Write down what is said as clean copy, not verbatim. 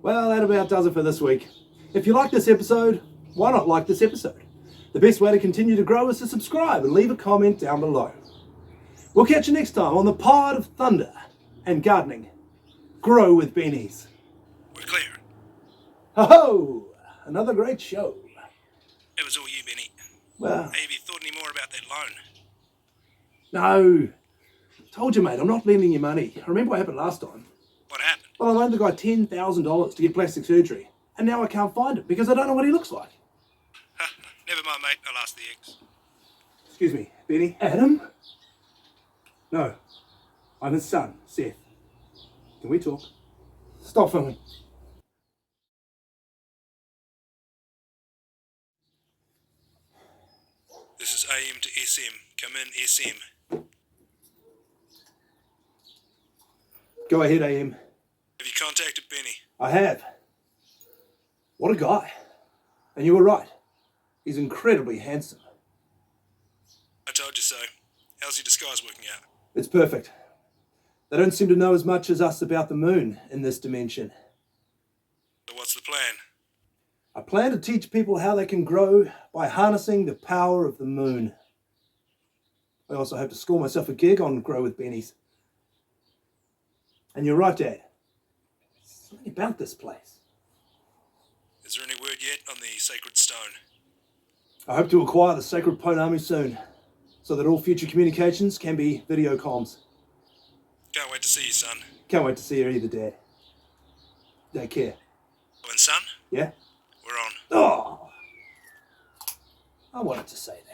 Well, that about does it for this week. If you like this episode, why not like this episode? The best way to continue to grow is to subscribe and leave a comment down below. We'll catch you next time on the Pod of Thunder and Gardening. Grow with Benny's. We're clear. Ho-ho! Another great show. It was all you, Benny. Well, Have you thought any more about that loan? no. Told you, mate, I'm not lending you money. Remember what happened last time? What happened? Well, I loaned the guy $10,000 to get plastic surgery, and now I can't find him because I don't know what he looks like. Never mind, mate. I'll ask the ex. Excuse me, Benny? Adam? No. I'm his son, Seth. Can we talk? Stop filming. This is AM to SM. Come in, SM. Go ahead, AM. Have you contacted Benny? I have. What a guy. And you were right. He's incredibly handsome. I told you so. How's your disguise working out? It's perfect. They don't seem to know as much as us about the moon in this dimension. So what's the plan? I plan to teach people how they can grow by harnessing the power of the moon. I also hope to score myself a gig on Grow with Benny's. And you're right, Dad. Something about this place. Is there any word yet on the sacred stone? I hope to acquire the sacred Ponami soon, so that all future communications can be video comms. Can't wait to see you, son. Can't wait to see you either, Dad. Take care. Oh, and son? Yeah? We're on. Oh! I wanted to say that.